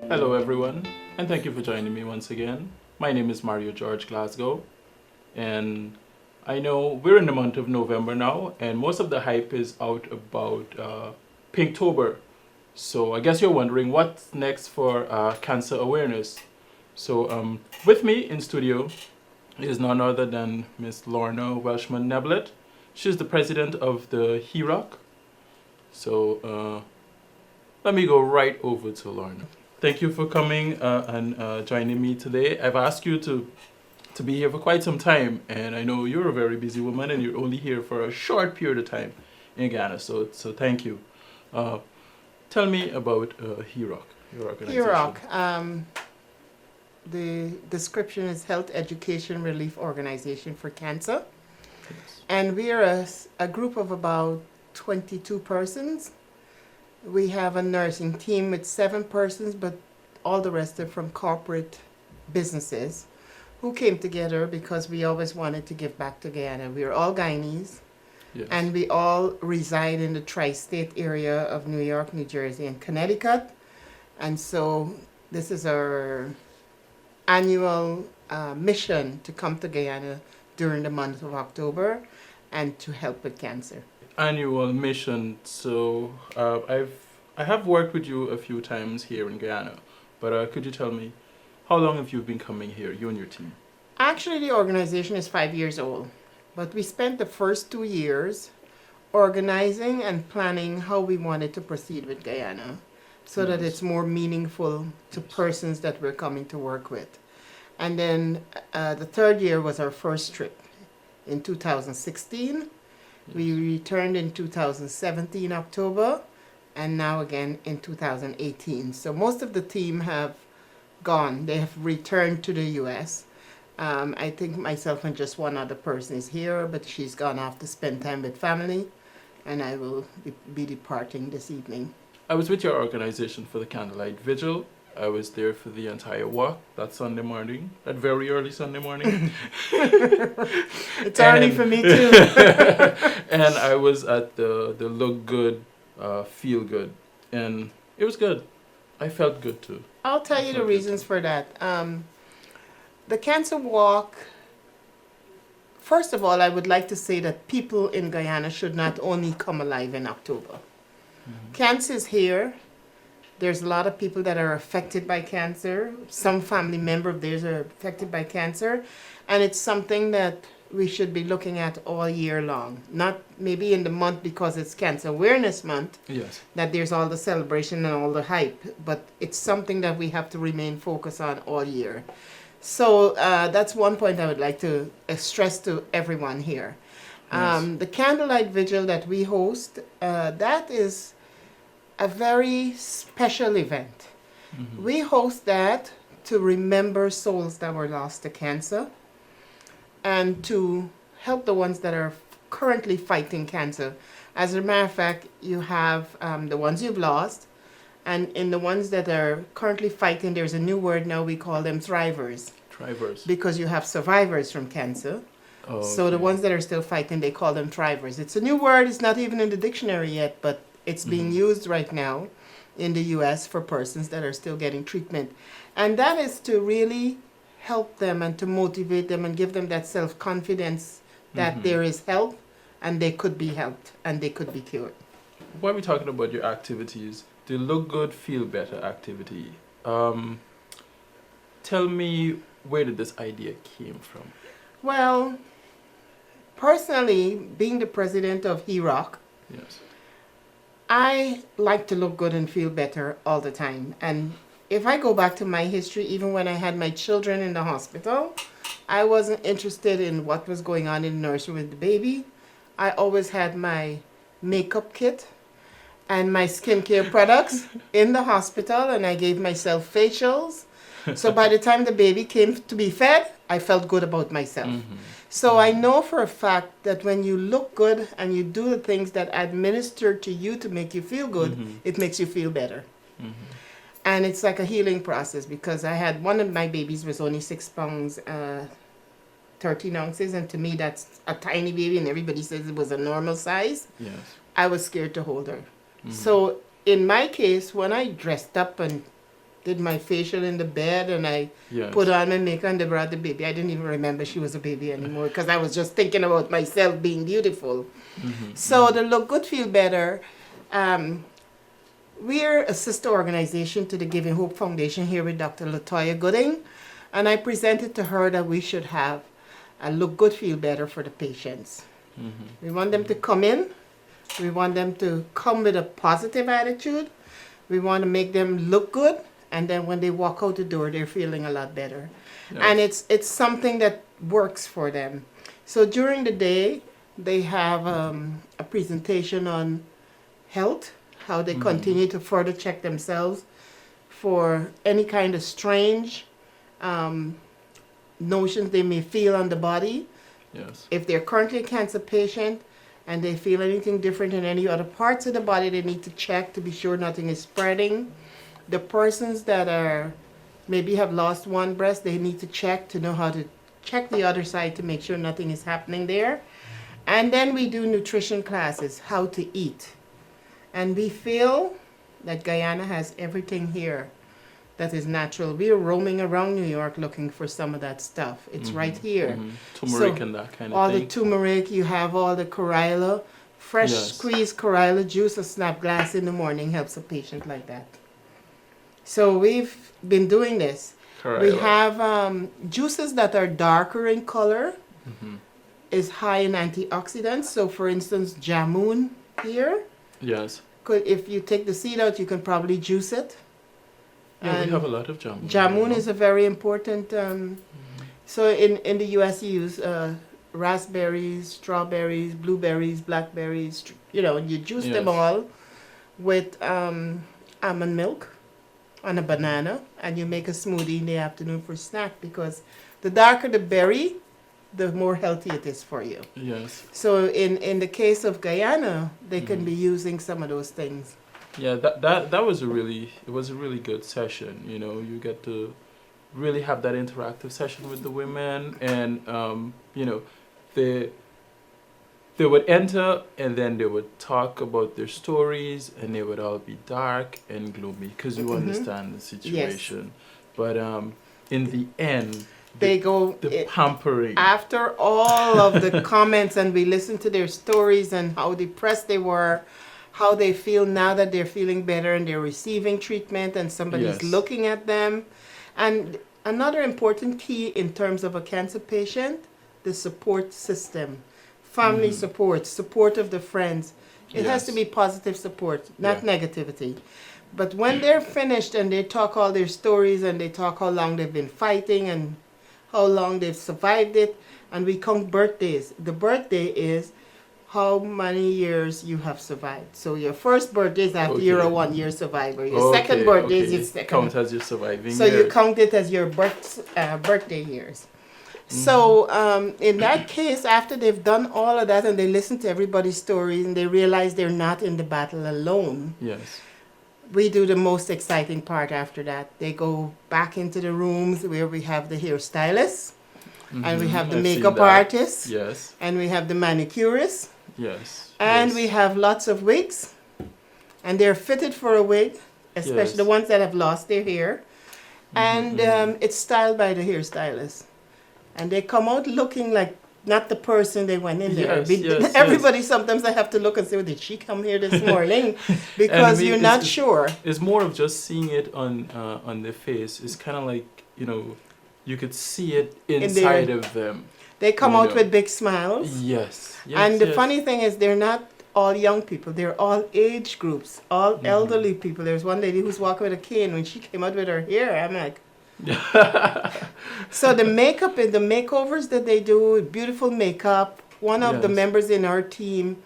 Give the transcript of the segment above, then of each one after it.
Hello everyone, and thank you for joining me once again. My name is Mario George Glasgow, and I know we're in the month of November now, and most of the hype is out about Pinktober. So I guess you're wondering what's next for cancer awareness. So with me in studio is none other than Miss Lorna Welshman. She's the president of the HEROC. So let me go right over to Lorna. Thank you for coming and joining me today. I've asked you to be here for quite some time, and I know you're a very busy woman, and you're only here for a short period of time in Ghana. So thank you. Tell me about HEROC, your organization. HEROC, the description is Health Education Relief Organization for Cancer. Yes. And we are a group of about 22 persons. We have a nursing team with 7 persons, but all the rest are from corporate businesses who came together because we always wanted to give back to Guyana. We are all Guyanese, Yes. and we all reside in the tri-state area of New York, New Jersey, and Connecticut. And so this is our annual mission to come to Guyana during the month of October and to help with cancer. Annual mission. So I have worked with you a few times here in Guyana, but could you tell me how long have you been coming here, you and your team? Actually, the organization is 5 years old, but we spent the first 2 years organizing and planning how we wanted to proceed with Guyana so that Yes. it's more meaningful to persons that we're coming to work with. And then the 3rd year was our first trip in 2016. We returned in 2017 October, and now again in 2018. So most of the team have gone. They have returned to the U.S. I think myself and just one other person is here, but she's gone off to spend time with family, and I will be departing this evening. I was with your organization for the candlelight vigil. I was there for the entire walk that Sunday morning, that very early Sunday morning. It's early for me too. And I was at the Look Good, Feel Good, and it was good. I felt good too. I'll tell you the reasons for that. The cancer walk, first of all, I would like to say that people in Guyana should not only come alive in October. Cancer is here. There's a lot of people that are affected by cancer. Some family member of theirs are affected by cancer. And it's something that we should be looking at all year long. Not maybe in the month because it's Cancer Awareness Month, Yes. that there's all the celebration and all the hype. But it's something that we have to remain focused on all year. So that's one point I would like to stress to everyone here. Yes. The candlelight vigil that we host, that is a very special event. Mhm. We host that to remember souls that were lost to cancer and to help the ones that are currently fighting cancer. As a matter of fact, you have the ones you've lost, and in the ones that are currently fighting, there's a new word now, we call them thrivers, Trivers. because you have survivors from cancer. Oh, So the okay. ones that are still fighting, they call them thrivers. It's a new word, it's not even in the dictionary yet, but it's being used right now in the US for persons that are still getting treatment. And that is to really help them and to motivate them and give them that self-confidence that there is help and they could be helped and they could be cured. While we're talking about your activities, the Look Good, Feel Better activity, tell me, where did this idea came from? Well, personally, being the president of HEROC, Yes. I like to look good and feel better all the time. And if I go back to my history, even when I had my children in the hospital, I wasn't interested in what was going on in the nursery with the baby. I always had my makeup kit and my skincare products in the hospital, and I gave myself facials. So by the time the baby came to be fed, I felt good about myself. So I know for a fact that when you look good and you do the things that administer to you to make you feel good, it makes you feel better. And it's like a healing process, because I had one of my babies was only 6 pounds, 13 ounces, and to me that's a tiny baby, and everybody says it was a normal size. Yes. I was scared to hold her. So in my case, when I dressed up and did my facial in the bed, and I Yes. put on my makeup, and they brought the baby. I didn't even remember she was a baby anymore because I was just thinking about myself being beautiful. So the Look Good, Feel Better, we're a sister organization to the Giving Hope Foundation here with Dr. Latoya Gooding, and I presented to her that we should have a Look Good, Feel Better for the patients. We want them to come in. We want them to come with a positive attitude. We want to make them look good, and then when they walk out the door, they're feeling a lot better. Yes. And it's something that works for them. So during the day, they have a presentation on health, how they continue to further check themselves for any kind of strange notions they may feel on the body. Yes. If they're currently a cancer patient and they feel anything different in any other parts of the body, they need to check to be sure nothing is spreading. The persons that are maybe have lost one breast, they need to check to know how to check the other side to make sure nothing is happening there. And then we do nutrition classes, how to eat. And we feel that Guyana has everything here that is natural. We are roaming around New York looking for some of that stuff. It's right here. Turmeric So, and that kind of all thing. the turmeric, you have all the Corilla. Fresh Yes. squeezed Corilla juice, a snap glass in the morning helps a patient like that. So we've been doing this. Correct. We have juices that are darker in color, is high in antioxidants. So for instance, jamun here, Yes. if you take the seed out, you can probably juice it. Yeah, And we have a lot of jamun. jamun is a very important. So in the U.S. you use raspberries, strawberries, blueberries, blackberries. You juice them Yes. all with almond milk on a banana, and you make a smoothie in the afternoon for snack, because the darker the berry, the more healthy it is for you. Yes. So in the case of Guyana, they can be using some of those things. Yeah, that was a really good session. You get to really have that interactive session with the women, and they would enter, and then they would talk about their stories, and they would all be dark and gloomy because you understand the situation. But in the end, They go the pampering. after all of the comments, and we listen to their stories and how depressed they were, how they feel now that they're feeling better and they're receiving treatment and somebody's Yes. looking at them. And another important key in terms of a cancer patient, the support system, family support of the friends. It has to Yes. be positive support, not Yeah. negativity. But when they're finished and they talk all their stories and they talk how long they've been fighting and how long they've survived it, and we count birthdays. The birthday is how many years you have survived. So your first birthday is after you're a Okay. 1-year survivor. Your second birthday is your second. Count as your surviving So years. you count it as your birthday years. So in that case, after they've done all of that and they listen to everybody's stories and they realize they're not in the battle alone, Yes. we do the most exciting part after that. They go back into the rooms where we have the hairstylists, and we have the I've seen makeup that. artists, Yes. and we have the manicurists, Yes. and yes. we have lots of wigs, and they're fitted for a wig, especially Yes. the ones that have lost their hair. And it's styled by the hairstylist. And they come out looking like not the person they went in there. Yes, yes, Everybody, sometimes I have to look and say, well, did she come here this morning? Because And you're it's- not sure. It's more of just seeing it on their face. It's kind of like, you could see it inside of them. They come You out know. with big smiles. Yes. Yes. And the yes. funny thing is, they're not all young people. They're all age groups, all elderly people. There's one lady who's walking with a cane. When she came out with her hair, I'm like... So the makeup and the makeovers that they do, beautiful makeup. One of the Yes. members in our team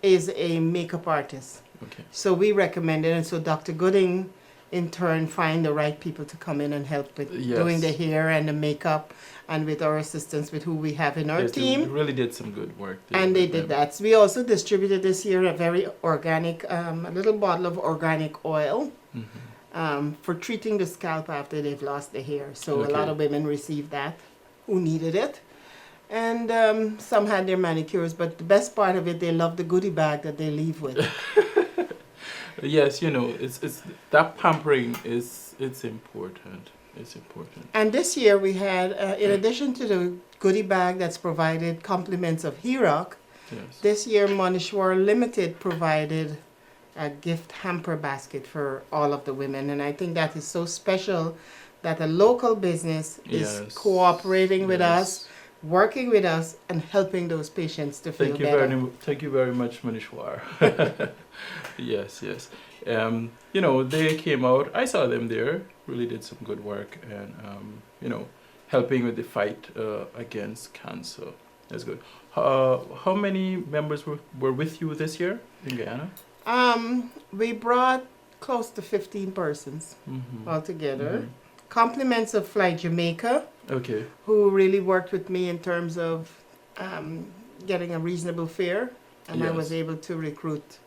is a makeup artist. Okay. So we recommend it. And so Dr. Gooding, in turn, find the right people to come in and help with Yes. doing the hair and the makeup, and with our assistants with who we have in our Yes, they team. really did some good work there. And they with did them. that. So we also distributed this year a very organic, a little bottle of organic oil for treating the scalp after they've lost the hair. So a lot Okay. of women received that who needed it. And some had their manicures, but the best part of it, they love the goodie bag that they leave with. Yes, it's that pampering it's important. It's important. And this year we had, in addition to the goodie bag that's provided, compliments of HEROC, Yes. this year Monishwar Limited provided a gift hamper basket for all of the women. And I think that is so special that a local business is Yes. cooperating with Yes. us, working with us, and helping those patients to feel better. Thank you very much, Manishwar. Yes, yes. They came out. I saw them there. Really did some good work, and helping with the fight against cancer. That's good. How many members were with you this year in Guyana? We brought close to 15 persons altogether. Compliments of Fly Jamaica, Okay. who really worked with me in terms of getting a reasonable fare, and I was Yes. able to recruit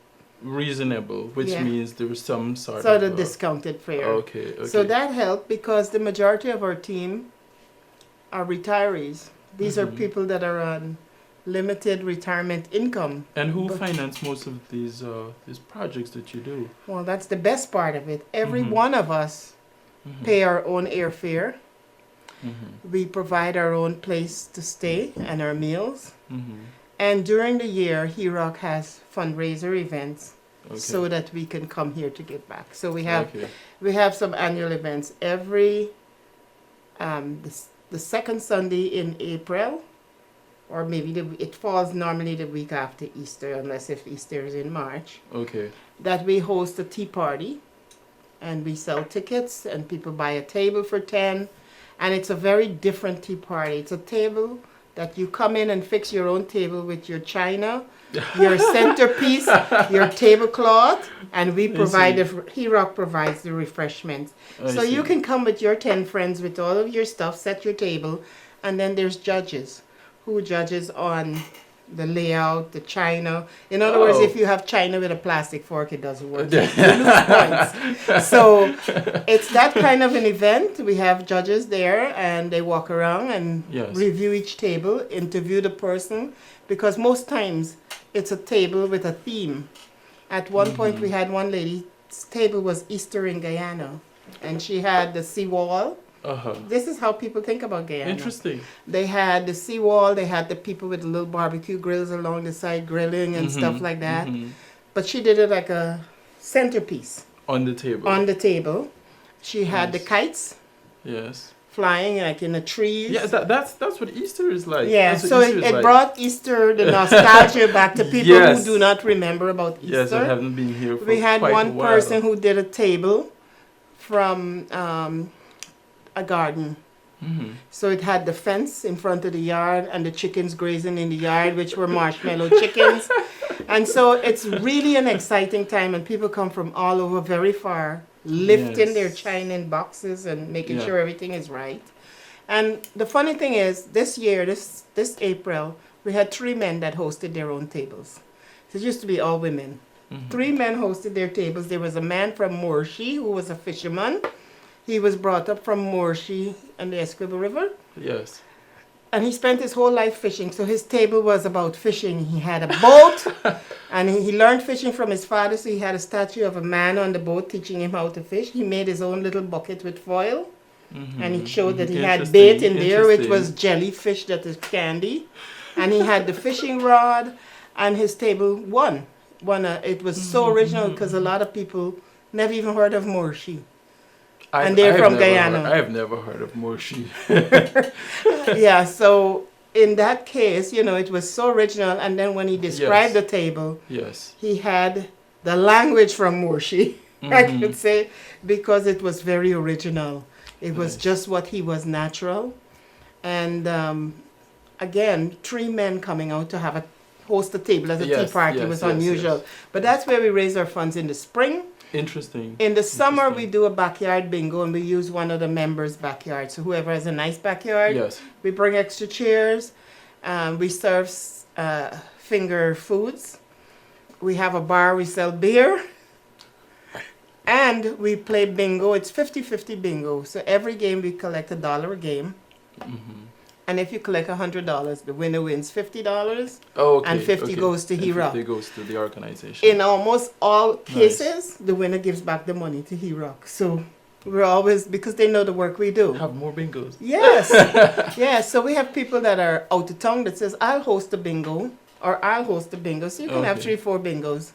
Reasonable, which Yeah. means there was some sort sort of of discounted fare. Okay. Okay. So that helped because the majority of our team are retirees. These are people that are on limited retirement income. And who But- finance most of these projects that you do? Well, that's the best part of it. Every Mhm. one of us pay our own airfare. We provide our own place to stay and our meals. And during the year, HEROC has fundraiser events Okay. so that we can come here to give back. So Okay. we have some annual events every the second Sunday in April, or maybe it falls normally the week after Easter, unless if Easter is in March. Okay. That we host a tea party, and we sell tickets, and people buy a table for 10, and it's a very different tea party. It's a table that you come in and fix your own table with your china, your centerpiece, your tablecloth, and we provide HEROC provides the refreshments. So you can come with your 10 friends with all of your stuff, set your table, and then there's judges who judges on the layout, the china. In other words, if you have china with a plastic fork, it doesn't work. You lose points. So it's that kind of an event. We have judges there, and they walk around and Yes. review each table, interview the person, because most times it's a table with a theme. At one point, we had one lady's table was Easter in Guyana, and she had the seawall. This is how people think about Guyana. Interesting. They had the seawall, they had the people with the little barbecue grills along the side grilling and stuff like that. But she did it like a centerpiece On the table. on the table. She had the Nice. kites Yes. flying like in the trees. Yeah, that's what Easter is like. Yeah, That's what so Easter is it like. brought Easter, the nostalgia back to people Yes. who do not remember about Easter. Yes, I haven't been here for We had quite a one while. person who did a table from a garden. So it had the fence in front of the yard and the chickens grazing in the yard, which were marshmallow chickens. And so it's really an exciting time, and people come from all over very far, lifting their Yes. china in boxes and making Yeah. sure everything is right. And the funny thing is, this year, this April, we had 3 men that hosted their own tables. So it used to be all women. 3 men hosted their tables. There was a man from Morshi who was a fisherman. He was brought up from Morshi and the Essequibo River. Yes. And he spent his whole life fishing. So his table was about fishing. He had a boat, and he learned fishing from his father. So he had a statue of a man on the boat teaching him how to fish. He made his own little bucket with foil. And he showed that he had bait in there, which was jellyfish that is candy. And he had the fishing rod, and his table won. It was so original because a lot of people never even heard of Morshi. And they're from Guyana. I have never heard of Morshi. Yeah, so in that case, it was so original. And then when he described the table, Yes. he had the language from Morshi, I could say, because it was very original. It was Nice. just what he was natural. And again, 3 men coming out to host a table as a tea party was unusual. Yes. But that's where we raise our funds in the spring. Interesting. In the summer, we Interesting. do a backyard bingo, and we use one of the members' backyard. So whoever has a nice backyard, Yes. we bring extra chairs. We serve finger foods. We have a bar, we sell beer. And we play bingo. It's 50-50 bingo. So every game we collect $1 a game. And if you collect $100, the winner wins $50. Oh, okay. And 50 goes to And HEROC. 50 goes to the organization. In almost all Nice. cases, the winner gives back the money to HEROC. So we're always, because they know the work we do. Have more bingos. Yes. Yes. So we have people that are out of town that says, I'll host a bingo or I'll host a bingo. So you can have Okay. 3-4 bingos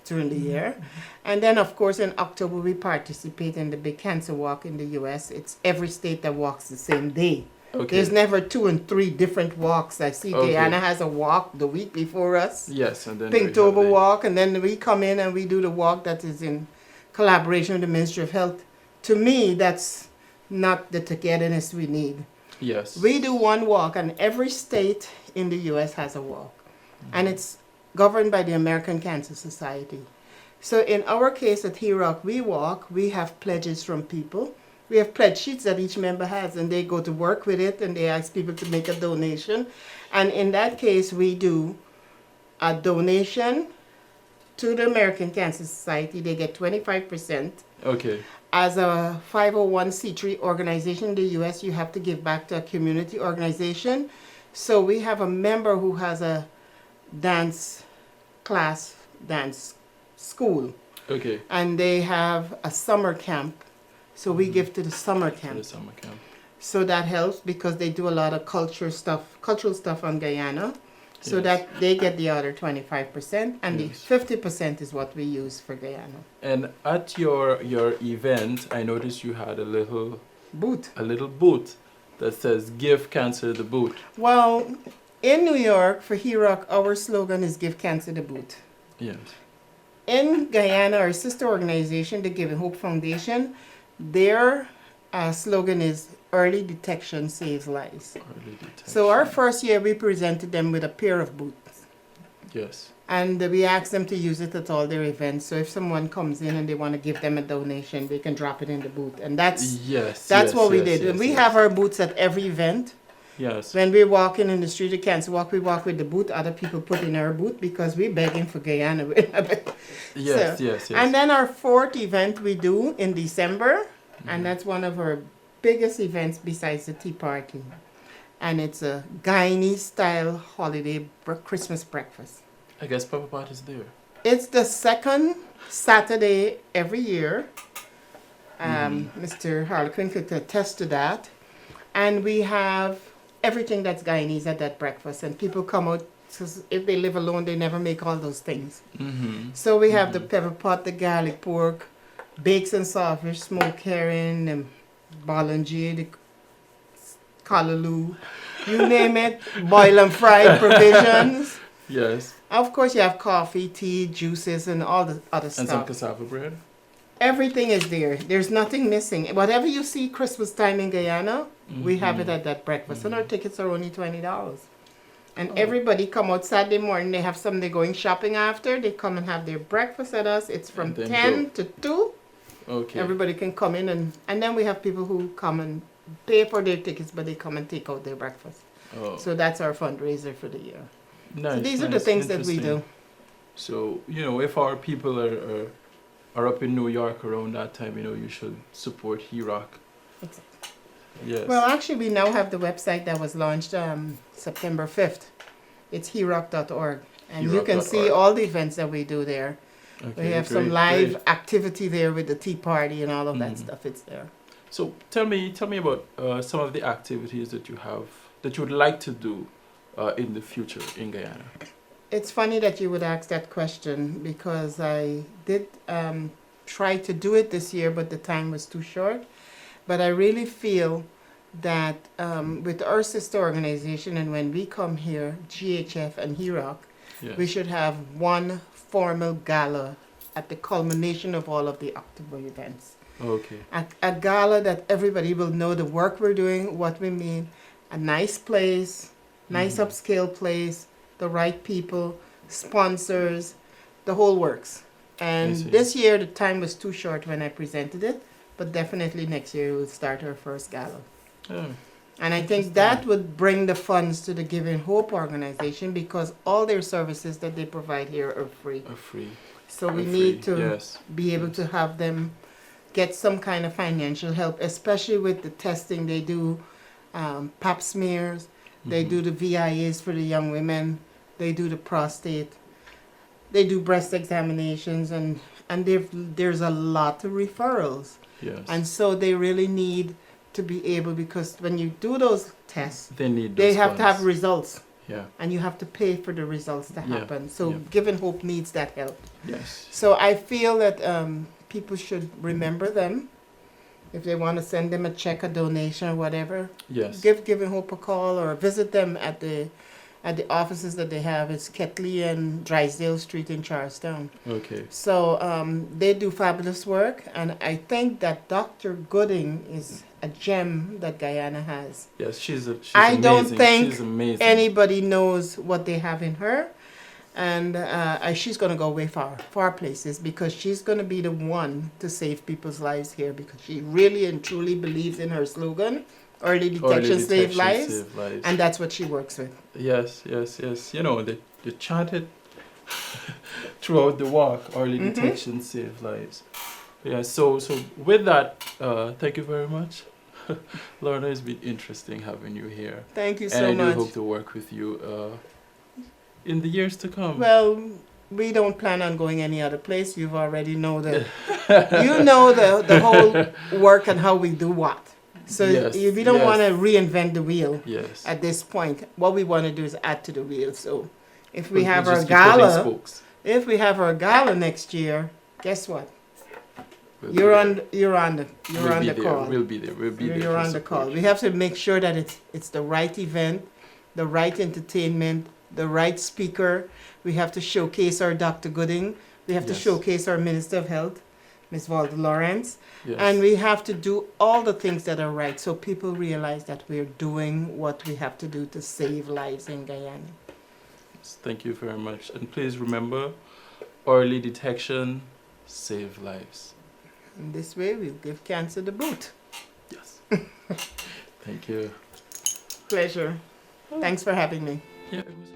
during the year. And then, of course, in October, we participate in the big cancer walk in the U.S. It's every state that walks the same day. Okay. There's never 2 and 3 different walks. I see Okay. Guyana has a walk the week before us. Yes, and then we have Pinktober the- walk, and then we come in and we do the walk that is in collaboration with the Ministry of Health. To me, that's not the togetherness we need. Yes. We do one walk, and every state in the U.S. has a walk, and it's governed by the American Cancer Society. So in our case at HEROC, we walk, we have pledges from people. We have pledge sheets that each member has, and they go to work with it, and they ask people to make a donation. And in that case, we do a donation to the American Cancer Society. They get 25%. Okay. As a 501c3 organization in the U.S., you have to give back to a community organization. So we have a member who has a dance class, dance school, Okay. and they have a summer camp. So we give to the summer For camp. the summer camp. So that helps because they do a lot of cultural stuff on Guyana. So Yes. that they get the other 25%, and Yes. the 50% is what we use for Guyana. And at your event, I noticed you had a little Boot. booth that says "Give Cancer the Boot." Well, in New York, for HEROC, our slogan is Give Cancer the Boot. Yes. In Guyana, our sister organization, the Giving Hope Foundation, their slogan is Early Detection Saves Lives. Early detection. So our first year, we presented them with a pair of boots. Yes. And we asked them to use it at all their events. So if someone comes in and they want to give them a donation, they can drop it in the booth. And that's Yes. what we yes, did. Yes, And we yes. have our booths at every event. Yes. When we're walking in the street of Cancer Walk, we walk with the boot. Other people put in our boot because we're begging for Guyana. Yes. So- Yes. Yes. And then our 4th event we do in December, and that's one of our biggest events besides the tea party. And it's a Guyanese style holiday Christmas breakfast. I guess Papa Pot is there. It's the 2nd Saturday every year. Mr. Harlequin could attest to that. And we have everything that's Guyanese at that breakfast. And people come out, 'cause if they live alone, they never make all those things. Mm-hmm. So we have the pepper pot, the garlic pork, bakes and saltfish, smoked herring, the balangier, the callaloo, you name it, boil and fried provisions. Yes. Of course, you have coffee, tea, juices, and all the other And some stuff. cassava bread. Everything is there. There's nothing missing. Whatever you see Christmas time in Guyana, we have it at that breakfast. And our tickets are only $20. And everybody come out Saturday morning. They have something they're going shopping after. They come and have their breakfast at us. It's from And then 10 to 2. Okay. Everybody can come in. And then we have people who come and pay for their tickets, but they come and take out their breakfast. Oh. So that's our fundraiser for the year. Nice. So these are the nice, things that we interesting. do. So, if our people are up in New York around that time, you should support HEROC. Exactly. Yes. Well, actually, we now have the website that was launched September 5th. It's HEROC.org. And you can see HEROC.org. all the events that we do there. Okay, We have some great, live great. activity there with the tea party and all of that Mhm. stuff. It's there. So tell me about some of the activities that you would like to do in the future in Guyana. It's funny that you would ask that question because I did try to do it this year, but the time was too short. But I really feel that with our sister organization and when we come here, GHF and HEROC, Yes. we should have one formal gala at the culmination of all of the October events. Okay. A gala that everybody will know the work we're doing, what we mean, a nice place, nice Mhm. upscale place, the right people, sponsors, the whole works. And see. this year the time was too short when I presented it, but definitely next year we'll start our first gala. Oh, And I think that would bring the funds to the Giving Hope organization because all their services that they provide here are free. are free. So we Are need free, to Yes. be able to have them get some kind of financial help, especially with the testing they do, pap smears. They do the VIAs for the young women. They do the prostate. They do breast examinations, and there's a lot of referrals. Yes. And so they really need to be able, because when you do those tests, they have to have results. Yeah. And you have to pay for the results to happen. So Yeah. Giving Hope needs that help. Yes. So I feel that people should remember them. If they want to send them a check, a donation, or whatever, Yes. give Giving Hope a call or visit them at the offices that they have. It's Ketley and Drysdale Street in Charlestown. Okay. So they do fabulous work, and I think that Dr. Gooding is a gem that Guyana has. Yes, she's I amazing. don't think she's amazing. anybody knows what they have in her, and she's going to go way far places, because she's going to be the one to save people's lives here, because she really and truly believes in her slogan, early detection, save lives, and that's what she works with. Yes. You know, they chant it throughout the walk, early detection, save lives. Yeah, so with that, thank you very much. Lorna, it's been interesting having you here. Thank you so much. And I do hope to work with you in the years to come. Well, we don't plan on going any other place. You've already know the whole work and how we do what. So Yes, we don't yes. want to reinvent the wheel Yes. at this point. What we want to do is add to the wheel. So if we We'll have just our keep putting gala, spokes. if we have our gala next year, guess what? We'll be You're there. on the call. We'll be there. We'll be there. You're to on the support call. you. We have to make sure that it's the right event, the right entertainment, the right speaker. We have to showcase our Dr. Gooding. We have to Yes. showcase our Minister of Health, Ms. Walter Lawrence. Yes. And we have to do all the things that are right, so people realize that we're doing what we have to do to save lives in Guyana. Thank you very much. And please remember, early detection, save lives. In this way, we'll give cancer the boot. Yes. Thank you. Pleasure. Thanks for having me. Yeah, it was.